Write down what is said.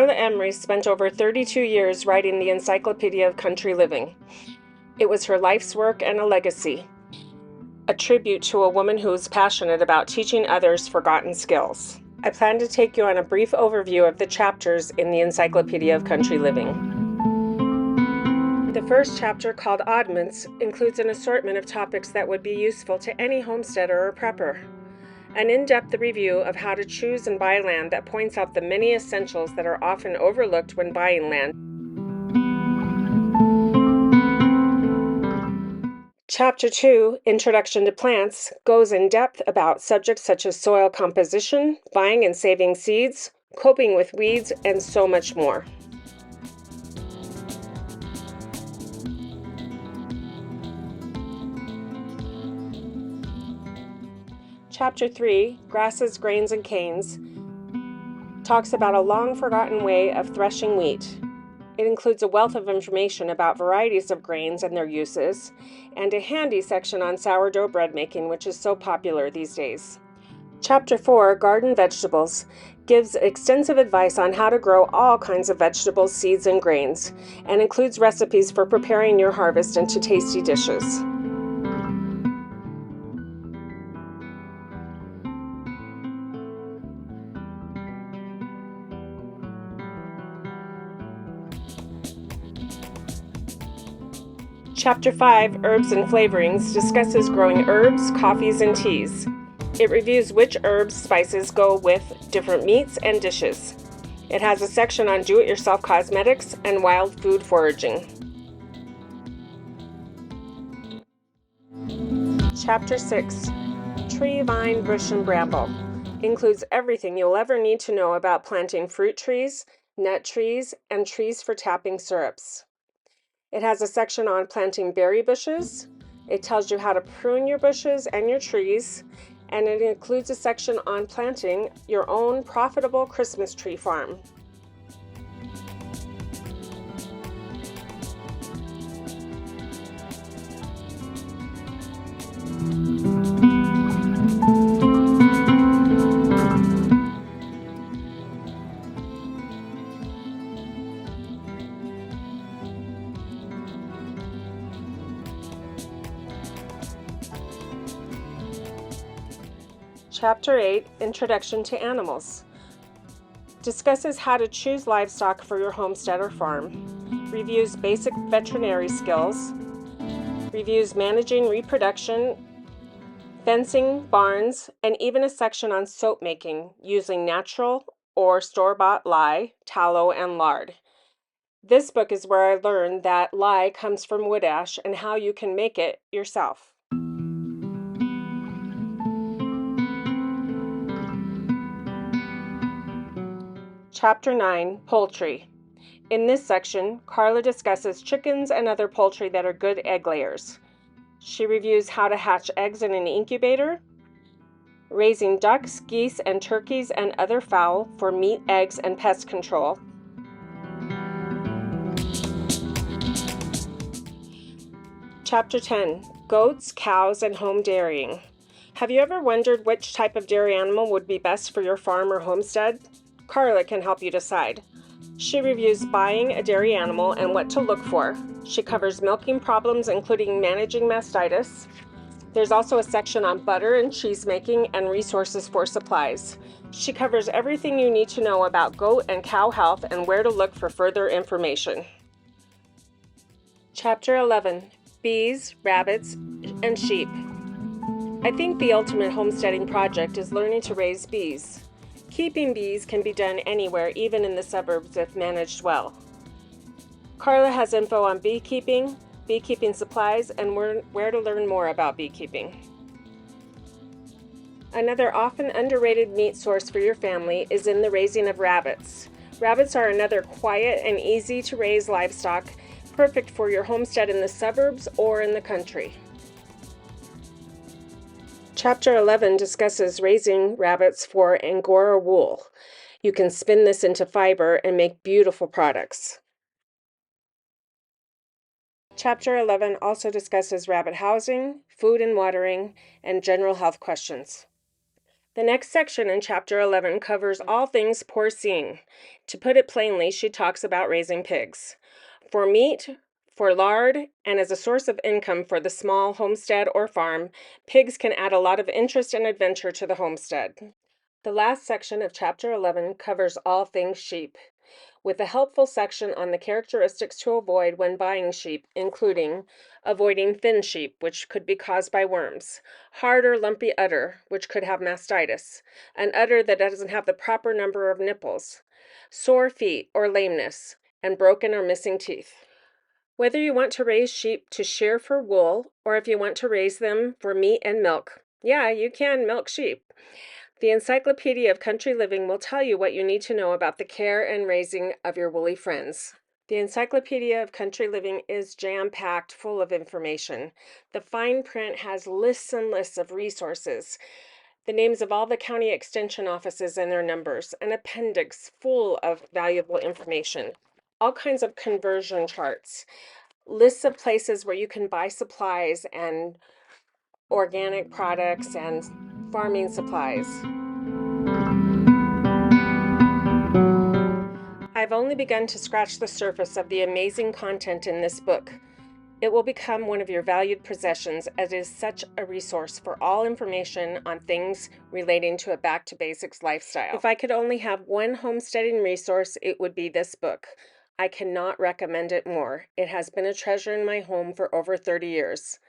Carla Emery spent over 32 years writing the Encyclopedia of Country Living. It was her life's work and a legacy, a tribute to a woman who is passionate about teaching others forgotten skills. I plan to take you on a brief overview of the chapters in the Encyclopedia of Country Living. The first chapter, called Oddments, includes an assortment of topics that would be useful to any homesteader or prepper. An in-depth review of how to choose and buy land that points out the many essentials that are often overlooked when buying land. Chapter 2, Introduction to Plants, goes in depth about subjects such as soil composition, buying and saving seeds, coping with weeds, and so much more. Chapter 3, Grasses, Grains, and Canes, talks about a long-forgotten way of threshing wheat. It includes a wealth of information about varieties of grains and their uses, and a handy section on sourdough bread making, which is so popular these days. Chapter 4, Garden Vegetables, gives extensive advice on how to grow all kinds of vegetables, seeds, and grains, and includes recipes for preparing your harvest into tasty dishes. Chapter 5, Herbs and Flavorings, discusses growing herbs, coffees, and teas. It reviews which herbs, spices go with different meats and dishes. It has a section on do-it-yourself cosmetics and wild food foraging. Chapter 6, Tree, Vine, Bush, and Bramble, includes everything you'll ever need to know about planting fruit trees, nut trees, and trees for tapping syrups. It has a section on planting berry bushes. It tells you how to prune your bushes and your trees, and it includes a section on planting your own profitable Christmas tree farm. Chapter 8, Introduction to Animals, discusses how to choose livestock for your homestead or farm, reviews basic veterinary skills, reviews managing reproduction, fencing, barns, and even a section on soap making using natural or store-bought lye, tallow, and lard. This book is where I learned that lye comes from wood ash and how you can make it yourself. Chapter 9, Poultry. In this section, Carla discusses chickens and other poultry that are good egg layers. She reviews how to hatch eggs in an incubator, raising ducks, geese, and turkeys and other fowl for meat, eggs, and pest control. Chapter 10, Goats, Cows, and Home Dairying. Have you ever wondered which type of dairy animal would be best for your farm or homestead? Carla can help you decide. She reviews buying a dairy animal and what to look for. She covers milking problems, including managing mastitis. There's also a section on butter and cheese making and resources for supplies. She covers everything you need to know about goat and cow health and where to look for further information. Chapter 11, Bees, Rabbits, and Sheep. I think the ultimate homesteading project is learning to raise bees. Keeping bees can be done anywhere, even in the suburbs, if managed well. Carla has info on beekeeping, beekeeping supplies, and where to learn more about beekeeping. Another often underrated meat source for your family is in the raising of rabbits. Rabbits are another quiet and easy to raise livestock, perfect for your homestead in the suburbs or in the country. Chapter 11 discusses raising rabbits for Angora wool. You can spin this into fiber and make beautiful products. Chapter 11 also discusses rabbit housing, food and watering, and general health questions. The next section in Chapter 11 covers all things porcine. To put it plainly, she talks about raising pigs. For meat, for lard, and as a source of income for the small homestead or farm, pigs can add a lot of interest and adventure to the homestead. The last section of Chapter 11 covers all things sheep, with a helpful section on the characteristics to avoid when buying sheep, including avoiding thin sheep, which could be caused by worms, hard or lumpy udder, which could have mastitis, an udder that doesn't have the proper number of nipples, sore feet or lameness, and broken or missing teeth. Whether you want to raise sheep to shear for wool, or if you want to raise them for meat and milk, yeah, you can milk sheep. The Encyclopedia of Country Living will tell you what you need to know about the care and raising of your woolly friends. The Encyclopedia of Country Living is jam-packed full of information. The fine print has lists and lists of resources, the names of all the county extension offices and their numbers, an appendix full of valuable information, all kinds of conversion charts, lists of places where you can buy supplies and organic products and farming supplies. I've only begun to scratch the surface of the amazing content in this book. It will become one of your valued possessions as it is such a resource for all information on things relating to a back-to-basics lifestyle. If I could only have one homesteading resource, it would be this book. I cannot recommend it more. It has been a treasure in my home for over 30 years.